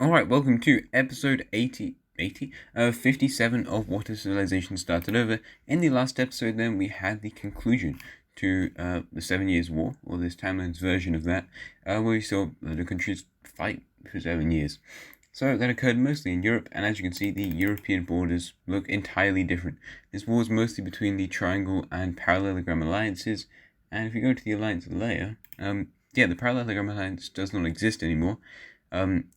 Alright, welcome to episode 57 of What If Civilization Started Over. In the last episode then, we had the conclusion to the 7 Years' War, or this timeline's version of that, where we saw the countries fight for 7 years. So that occurred mostly in Europe, and as you can see, the European borders look entirely different. This war is mostly between the Triangle and Parallelogram alliances, and if you go to the alliance layer, the Parallelogram alliance does not exist anymore.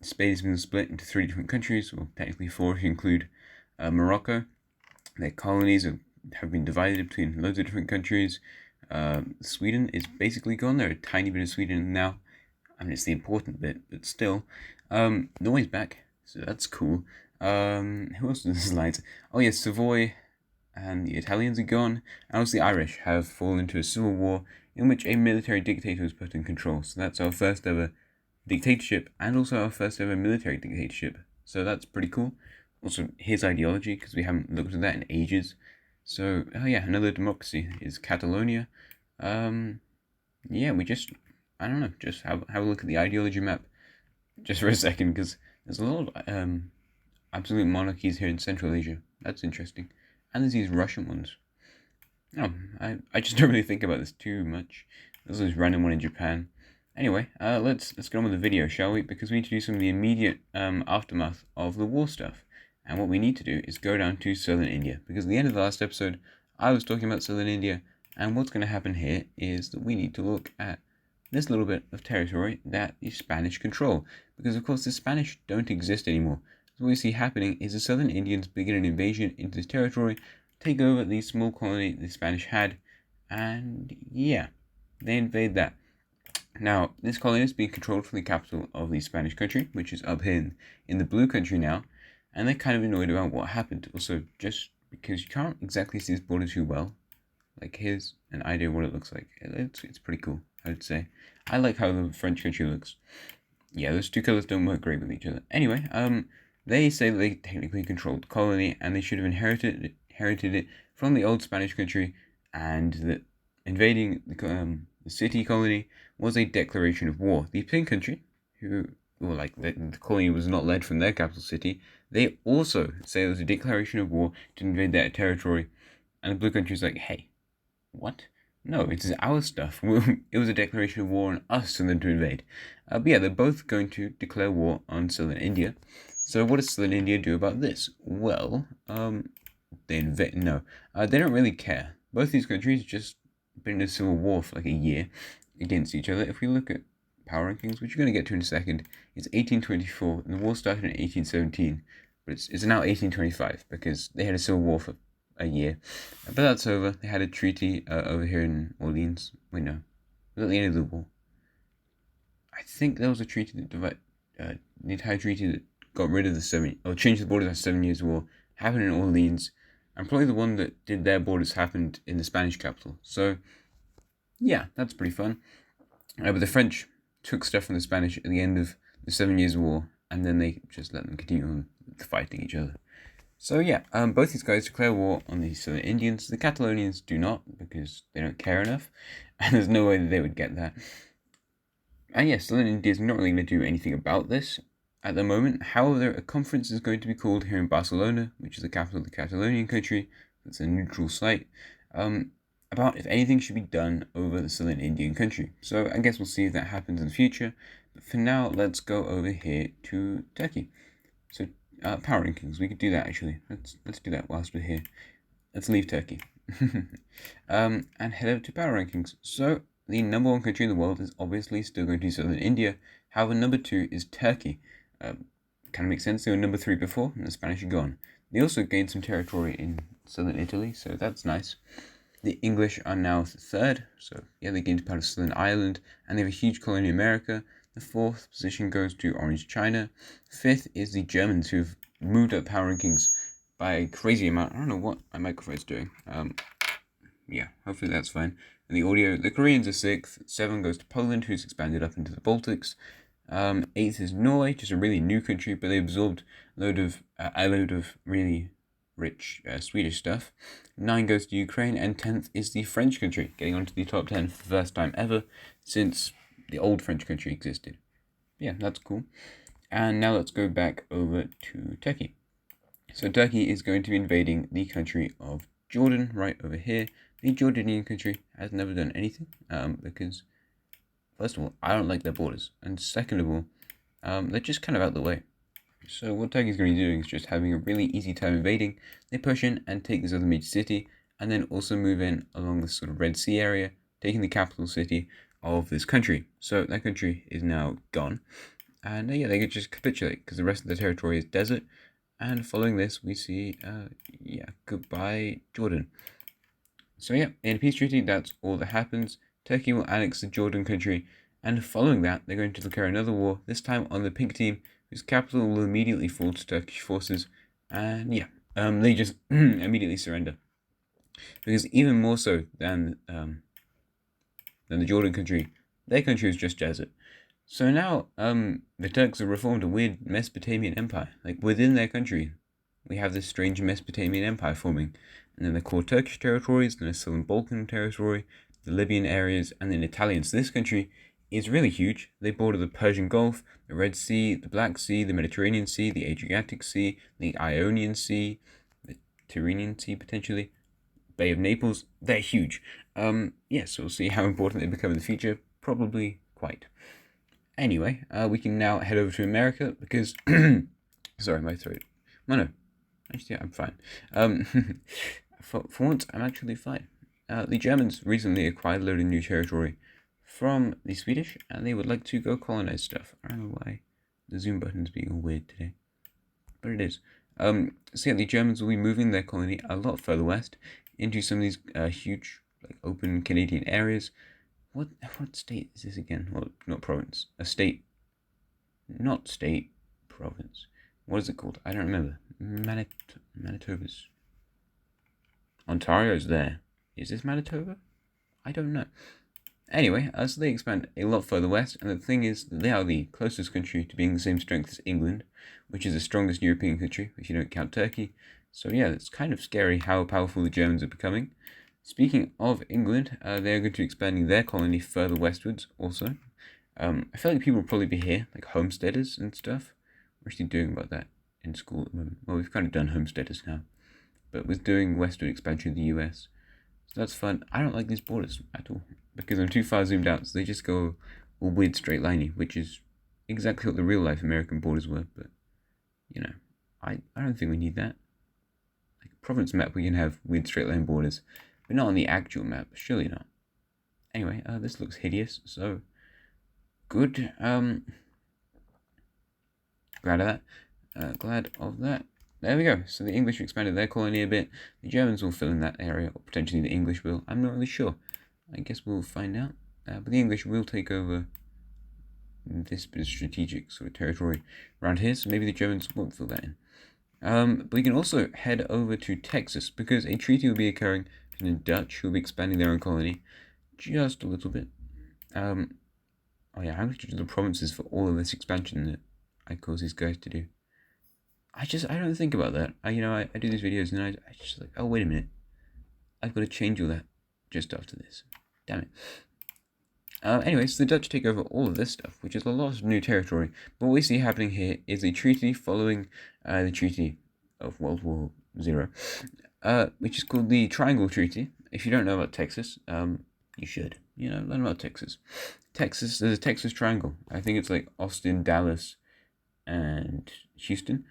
Spain has been split into 3 different countries, well, technically 4 if you include Morocco. Their colonies have been divided between loads of different countries. Sweden is basically gone. There are a tiny bit of Sweden now. I mean, it's the important bit, but still. Norway's back, so that's cool. Who else does this alliance? Oh yes, Savoy and the Italians are gone, and also the Irish have fallen into a civil war in which a military dictator was put in control. So that's our first ever dictatorship, and also our first ever military dictatorship. So that's pretty cool. Also, his ideology, because we haven't looked at that in ages. So, another democracy is Catalonia. We just, I don't know, just have a look at the ideology map just for a second, because there's a lot of absolute monarchies here in Central Asia. That's interesting. And there's these Russian ones. No, I just don't really think about this too much. There's this random one in Japan. Anyway, let's get on with the video, shall we? Because we need to do some of the immediate aftermath of the war stuff. And what we need to do is go down to southern India. Because at the end of the last episode, I was talking about southern India. And what's going to happen here is that we need to look at this little bit of territory that the Spanish control. Because, of course, the Spanish don't exist anymore. So what we see happening is the southern Indians begin an invasion into this territory, take over the small colony the Spanish had, and yeah, they invade that. Now, this colony is being controlled from the capital of the Spanish country, which is up here in the blue country now, and they're kind of annoyed about what happened. Also, just because you can't exactly see this border too well, like here's an idea of what it looks like. It's pretty cool, I would say. I like how the French country looks. Yeah, those two colors don't work great with each other. Anyway, they say that they technically controlled the colony, and they should have inherited it from the old Spanish country, and that invading the city colony was a declaration of war. The Pink country, the colony was not led from their capital city, they also say it was a declaration of war to invade their territory. And the blue country is like, hey, what? No, it is our stuff. It was a declaration of war on us and then to invade. But yeah, they're both going to declare war on southern India. So what does southern India do about this? Well, they invade. No, they don't really care. Both these countries just been in a civil war for like a year against each other. If we look at power rankings, which we're going to get to in a second, it's 1824, and the war started in 1817, but it's now 1825 because they had a civil war for a year. But that's over. They had a treaty over here in Orleans. Wait, no. It was at the end of the war. I think there was a treaty that the entire treaty that got rid of changed the borders after 7 Years' War happened in Orleans. And probably the one that did their borders happened in the Spanish capital. So, yeah, that's pretty fun. But the French took stuff from the Spanish at the end of the 7 Years' War, and then they just let them continue on fighting each other. So, yeah, both these guys declare war on the southern Indians. The Catalonians do not, because they don't care enough, and there's no way that they would get that. And yes, southern India is not really going to do anything about this at the moment. However, a conference is going to be called here in Barcelona, which is the capital of the Catalonian country. It's a neutral site, about if anything should be done over the southern Indian country. So I guess we'll see if that happens in the future. But for now, let's go over here to Turkey. So power rankings, we could do that actually. Let's do that whilst we're here. Let's leave Turkey and head over to power rankings. So the number 1 country in the world is obviously still going to be southern India. However, number 2 is Turkey. Kind of makes sense. They were number 3 before, and the Spanish are gone. They also gained some territory in southern Italy, so that's nice. The English are now 3rd, so yeah, they gained part of southern Ireland, and they have a huge colony in America. The 4th position goes to Orange China. 5th is the Germans, who've moved up power rankings by a crazy amount. I don't know what my microphone's doing. Yeah, hopefully that's fine. And the audio, the Koreans are 6th. 7 goes to Poland, who's expanded up into the Baltics. 8th is Norway, just a really new country, but they absorbed a load of really rich Swedish stuff. 9 goes to Ukraine, and 10th is the French country, getting onto the top 10 for the first time ever since the old French country existed. Yeah, that's cool. And now let's go back over to Turkey. So Turkey is going to be invading the country of Jordan right over here. The Jordanian country has never done anything because, first of all, I don't like their borders. And second of all, they're just kind of out the way. So what Turkey's going to be doing is just having a really easy time invading. They push in and take this other major city, and then also move in along this sort of Red Sea area, taking the capital city of this country. So that country is now gone. And yeah, they could just capitulate because the rest of the territory is desert. And following this, we see, goodbye Jordan. So yeah, in a peace treaty, that's all that happens. Turkey will annex the Jordan country, and following that, they're going to declare another war, this time on the pink team, whose capital will immediately fall to Turkish forces. And yeah, they just immediately surrender. Because even more so than the Jordan country, their country was just desert. So now, the Turks have reformed a weird Mesopotamian empire. Like, within their country, we have this strange Mesopotamian empire forming. And then the core Turkish territories, then the Southern Balkan territory, the Libyan areas, and then Italian. So this country is really huge. They border the Persian Gulf, the Red Sea, the Black Sea, the Mediterranean Sea, the Adriatic Sea, the Ionian Sea, the Tyrrhenian Sea, potentially, Bay of Naples. They're huge. So we'll see how important they become in the future. Probably quite. Anyway, we can now head over to America because, sorry, my throat. No, actually, I'm fine. For once, I'm actually fine. The Germans recently acquired a load of new territory from the Swedish, and they would like to go colonize stuff. I don't know why the zoom button's being all weird today, but it is. So yeah, the Germans will be moving their colony a lot further west into some of these huge, like, open Canadian areas. What state is this again? Well, not province. A state. Not state. Province. What is it called? I don't remember. Manitoba's. Ontario's there. Is this Manitoba? I don't know. Anyway, so they expand a lot further west, and the thing is that they are the closest country to being the same strength as England, which is the strongest European country, if you don't count Turkey. So yeah, it's kind of scary how powerful the Germans are becoming. Speaking of England, they are going to be expanding their colony further westwards also. I feel like people will probably be here, like homesteaders and stuff. We're actually doing about that in school at the moment. Well, we've kind of done homesteaders now, but we're doing westward expansion of the US. So that's fun. I don't like these borders at all, because I'm too far zoomed out, so they just go all weird straight liney, which is exactly what the real life American borders were, but, I don't think we need that. Like a province map, we can have weird straight line borders, but not on the actual map, surely not. Anyway, this looks hideous, so good. Glad of that. There we go. So the English expanded their colony a bit. The Germans will fill in that area, or potentially the English will. I'm not really sure. I guess we'll find out. But the English will take over this bit of strategic sort of territory around here, so maybe the Germans won't fill that in. But we can also head over to Texas, because a treaty will be occurring between the Dutch, who will be expanding their own colony just a little bit. How much are the provinces for all of this expansion that I cause these guys to do? I don't think about that. I do these videos and I just like, oh, wait a minute. I've got to change all that just after this. Damn it. Anyways, the Dutch take over all of this stuff, which is a lot of new territory. But what we see happening here is a treaty following the Treaty of World War Zero, which is called the Triangle Treaty. If you don't know about Texas, you should. Learn about Texas. Texas, there's a Texas Triangle. I think it's like Austin, Dallas, and Houston,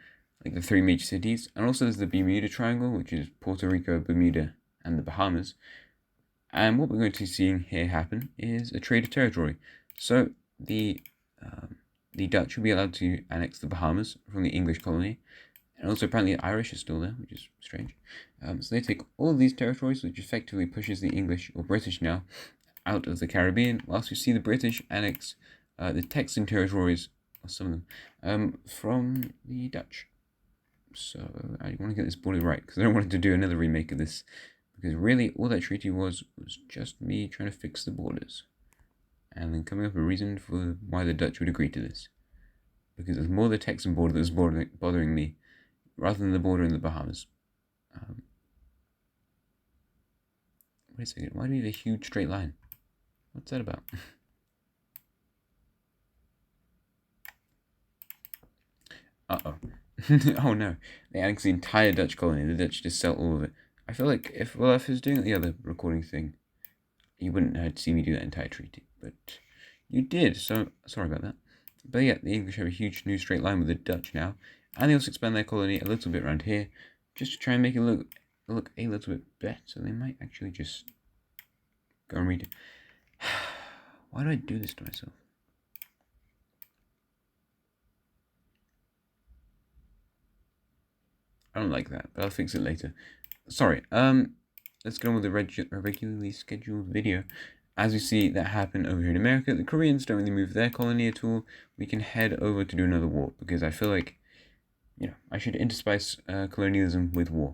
like the three major cities. And also there's the Bermuda Triangle, which is Puerto Rico, Bermuda, and the Bahamas. And what we're going to be seeing here happen is a trade of territory. So the Dutch will be allowed to annex the Bahamas from the English colony, and also apparently the Irish are still there, which is strange. So they take all of these territories, which effectively pushes the English, or British now, out of the Caribbean, whilst we see the British annex the Texan territories, or some of them, from the Dutch. So I want to get this border right, because I don't want to do another remake of this. Because really, all that treaty was just me trying to fix the borders. And then coming up with a reason for why the Dutch would agree to this. Because it's more the Texan border that was bothering me, rather than the border in the Bahamas. Wait a second, why do we have a huge straight line? What's that about? Oh no, they annexed the entire Dutch colony. The Dutch just sell all of it. I feel like if I was doing the other recording thing, you wouldn't have to see me do that entire treaty, but you did. So sorry about that. But yeah, the English have a huge new straight line with the Dutch now, and they also expand their colony a little bit around here, just to try and make it look a little bit better. They might actually just go and read it. Why do I do this to myself? I don't like that, but I'll fix it later. Sorry, let's get on with the regularly scheduled video. As we see that happen over here in America, the Koreans don't really move their colony at all. We can head over to do another war, because I feel like, I should interspice colonialism with war,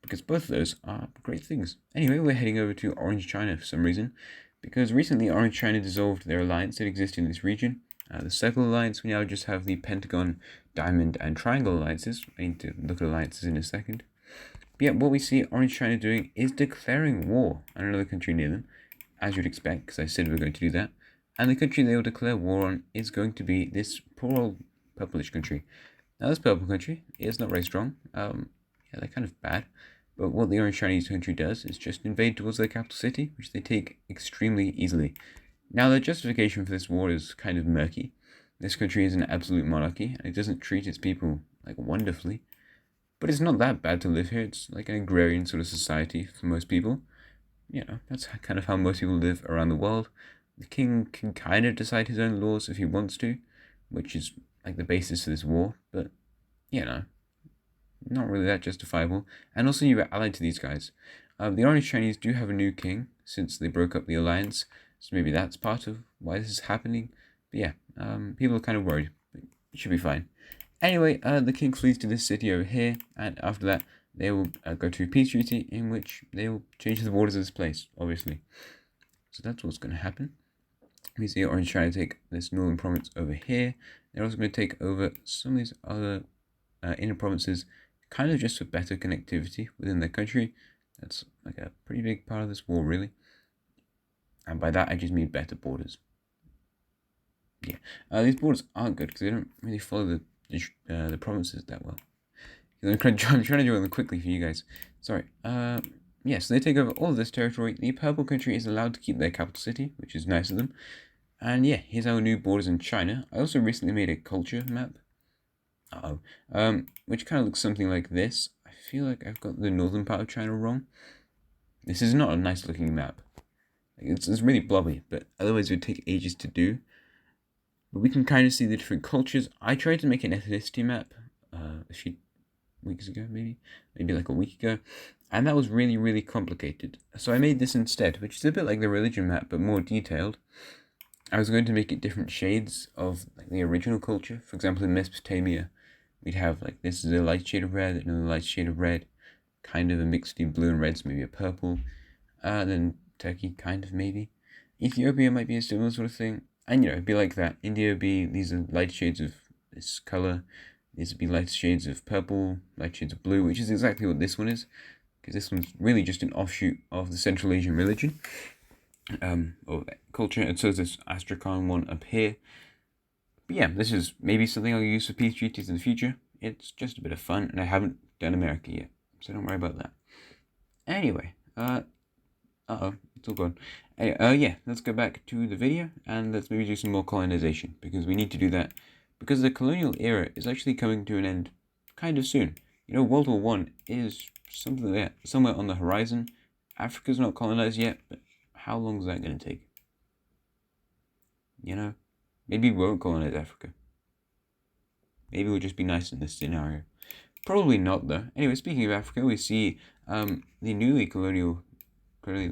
because both of those are great things. Anyway, we're heading over to Orange China for some reason, because recently Orange China dissolved their alliance that existed in this region. The Circle Alliance, we now just have the Pentagon, Diamond, and Triangle Alliances. I need to look at alliances in a second. But yeah, what we see Orange China doing is declaring war on another country near them, as you'd expect, because I said we were going to do that. And the country they will declare war on is going to be this poor old purplish country. Now, this purple country is not very strong. Yeah, they're kind of bad. But what the Orange Chinese country does is just invade towards their capital city, which they take extremely easily. Now, the justification for this war is kind of murky. This country is an absolute monarchy, and it doesn't treat its people, wonderfully. But it's not that bad to live here. It's like an agrarian sort of society for most people. That's kind of how most people live around the world. The king can kind of decide his own laws if he wants to, which is like the basis of this war, but, not really that justifiable. And also, you were allied to these guys. The Orange Chinese do have a new king since they broke up the alliance, so maybe that's part of why this is happening. But yeah, people are kind of worried, but it should be fine. Anyway, the king flees to this city over here, and after that, they will go to a peace treaty in which they will change the borders of this place, obviously. So that's what's going to happen. We see Orange China take this northern province over here. They're also going to take over some of these other inner provinces, kind of just for better connectivity within their country. That's like a pretty big part of this war, really. And by that, I just mean better borders. Yeah, these borders aren't good because they don't really follow the provinces that well. I'm trying to do it quickly for you guys. Sorry. Yeah, so they take over all of this territory. The purple country is allowed to keep their capital city, which is nice of them. And yeah, here's our new borders in China. I also recently made a culture map. Which kind of looks something like this. I feel like I've got the northern part of China wrong. This is not a nice looking map. It's really blobby, but otherwise it would take ages to do. But we can kind of see the different cultures. I tried to make an ethnicity map a few weeks ago, maybe like a week ago, and that was really, really complicated. So I made this instead, which is a bit like the religion map, but more detailed. I was going to make it different shades of the original culture. For example, in Mesopotamia, we'd have this is a light shade of red, another light shade of red, kind of a mix between blue and red, so maybe a purple. Then Turkey, kind of maybe. Ethiopia might be a similar sort of thing. And it'd be like that. India would be, these are light shades of this color. These would be light shades of purple, light shades of blue, which is exactly what this one is. Because this one's really just an offshoot of the Central Asian religion. Or culture. And so there's this Astrakhan one up here. But yeah, this is maybe something I'll use for peace treaties in the future. It's just a bit of fun, and I haven't done America yet. So don't worry about that. Anyway, it's all gone. Yeah, let's go back to the video, and let's maybe do some more colonization, because we need to do that, because the colonial era is actually coming to an end kind of soon. World War One is somewhere on the horizon. Africa's not colonized yet, but how long is that going to take? Maybe we won't colonize Africa. Maybe we'll just be nice in this scenario. Probably not, though. Anyway, speaking of Africa, we see the newly colonial, I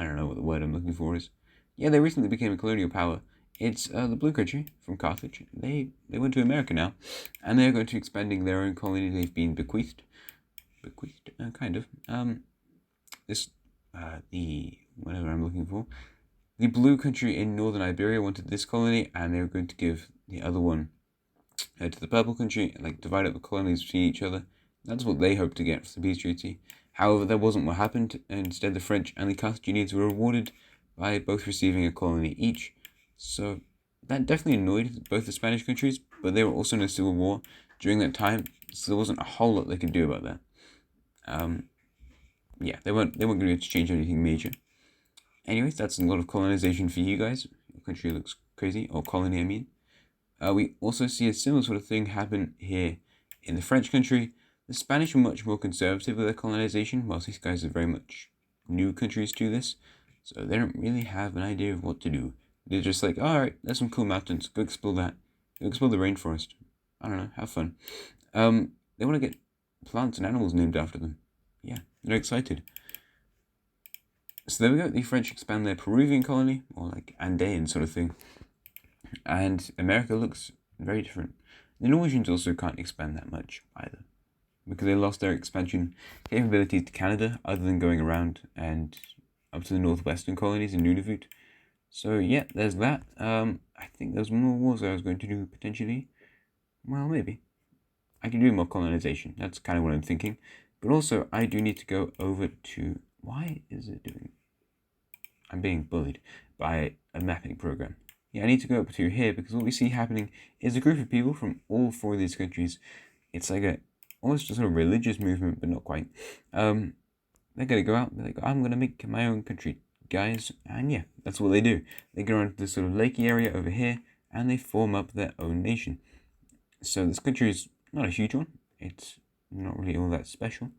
don't know what the word I'm looking for is. Yeah, they recently became a colonial power. It's the Blue Country from Carthage. They went to America now, and they're going to expanding their own colony. They've been bequeathed, kind of. The whatever I'm looking for. The Blue Country in northern Iberia wanted this colony, and they were going to give the other one to the Purple Country, and divide up the colonies between each other. That's what they hoped to get for the peace treaty. However, that wasn't what happened, and instead the French and the Carthaginians were rewarded by both receiving a colony each. So that definitely annoyed both the Spanish countries, but they were also in a civil war during that time, so there wasn't a whole lot they could do about that. Yeah, they weren't going to be able to change anything major. Anyways, that's a lot of colonization for you guys. Your country looks crazy, or colony, I mean. We also see a similar sort of thing happen here in the French country. The Spanish were much more conservative with their colonization, whilst these guys are very much new countries to this, so they don't really have an idea of what to do. They're just like, alright, there's some cool mountains, go explore that. Go explore the rainforest. I don't know, have fun. They want to get plants and animals named after them. Yeah, they're excited. So there we go, the French expand their Peruvian colony, or like Andean sort of thing. And America looks very different. The Norwegians also can't expand that much either, because they lost their expansion capabilities to Canada, other than going around and up to the northwestern colonies in Nunavut. So yeah, there's that. I think there's more wars I was going to do potentially. Well, maybe. I can do more colonization. That's kind of what I'm thinking. But also, I do need to go over to... Why is it doing... I'm being bullied by a mapping program. Yeah, I need to go up to here, because what we see happening is a group of people from all four of these countries. It's like almost a sort of religious movement, but not quite. They're going to go out and be like, I'm going to make my own country, guys. And yeah, that's what they do. They go around to this sort of lakey area over here, and they form up their own nation. So this country is not a huge one. It's not really all that special.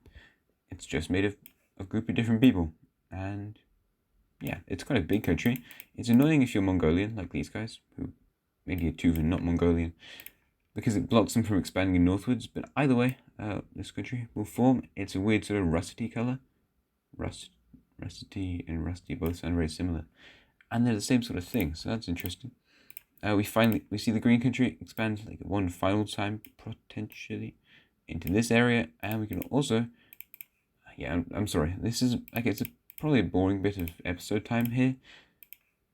It's just made of a group of different people. And yeah, it's quite a big country. It's annoying if you're Mongolian, like these guys, who maybe are Tuvan, not Mongolian, because it blocks them from expanding northwards. But either way, this country will form. It's a weird sort of rusty color. Rusty and rusty both sound very similar, and they're the same sort of thing, so that's interesting. We see the green country expand like one final time potentially into this area, and we can also, yeah, I'm sorry, this is like it's probably a boring bit of episode time here,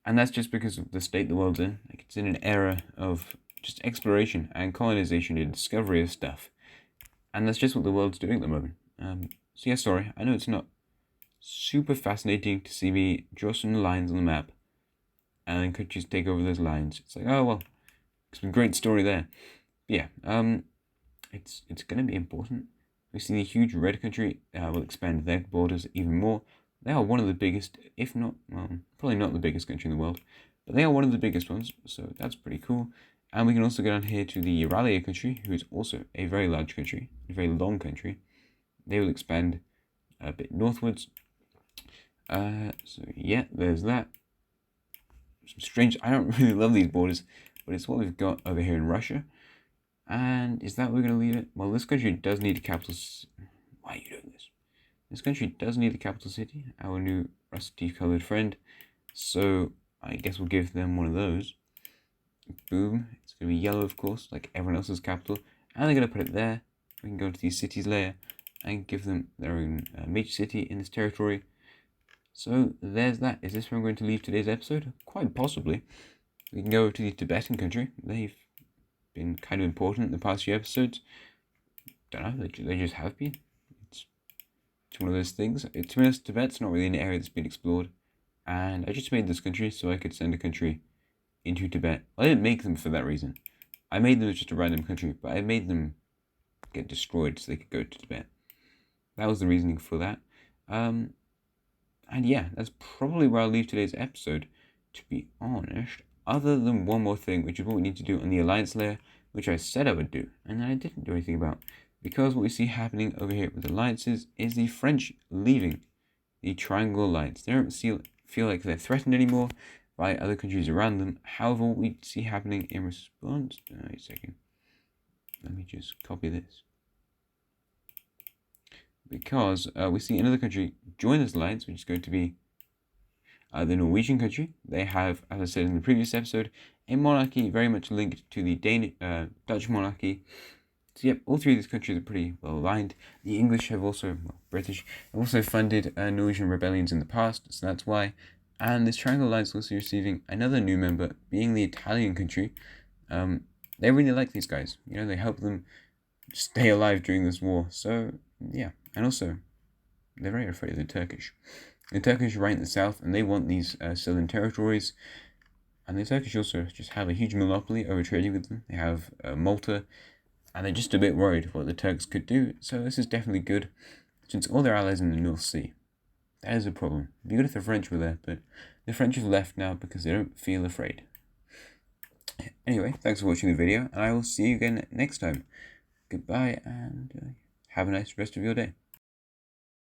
and that's just because of the state the world's in. Like, it's in an era of just exploration and colonization and discovery of stuff, and that's just what the world's doing at the moment. So yeah, sorry, I know it's not super fascinating to see me draw some lines on the map and then countries take over those lines. It's like, oh well, it's a great story there. But yeah, it's going to be important. We see the huge red country will expand their borders even more. They are one of the biggest, if not, well, probably not the biggest country in the world, but they are one of the biggest ones, so that's pretty cool. And we can also go down here to the Euralia country, who is also a very large country, a very long country. They will expand a bit northwards. So yeah, there's that. Some strange... I don't really love these borders, but it's what we've got over here in Russia. And is that where we're going to leave it? Well, this country does need a capital... Why are you doing this? This country does need a capital city, our new rusty-coloured friend. So I guess we'll give them one of those. Boom. It's going to be yellow, of course, like everyone else's capital. And they're going to put it there. We can go to the cities layer and give them their own major city in this territory. So there's that. Is this where I'm going to leave today's episode? Quite possibly. We can go to the Tibetan country. They've been kind of important in the past few episodes. Don't know, they just have been. It's one of those things. To be honest, Tibet's not really an area that's been explored. And I just made this country so I could send a country into Tibet. Well, I didn't make them for that reason. I made them as just a random country, but I made them get destroyed so they could go to Tibet. That was the reasoning for that. And yeah, that's probably where I'll leave today's episode, to be honest, other than one more thing, which is what we need to do on the alliance layer, which I said I would do, and then I didn't do anything about, because what we see happening over here with alliances is the French leaving the Triangle Alliance. They don't feel like they're threatened anymore by other countries around them. However, what we see happening in response... Wait a second. Let me just copy this. Because we see another country join this alliance, which is going to be the Norwegian country. They have, as I said in the previous episode, a monarchy very much linked to the Dutch monarchy. So yep, all three of these countries are pretty well aligned. The English have also, well, British, have also funded Norwegian rebellions in the past, so that's why. And this Triangle Alliance is also receiving another new member, being the Italian country. They really like these guys. You know, they help them stay alive during this war. So yeah, and also they're very afraid of the Turkish. The Turkish are right in the south, and they want these southern territories. And the Turkish also just have a huge monopoly over trading with them. They have Malta, and they're just a bit worried what the Turks could do. So this is definitely good, since all their allies in the North Sea. That is a problem. It'd be good if the French were there, but the French have left now because they don't feel afraid. Anyway, thanks for watching the video, and I will see you again next time. Goodbye, and have a nice rest of your day.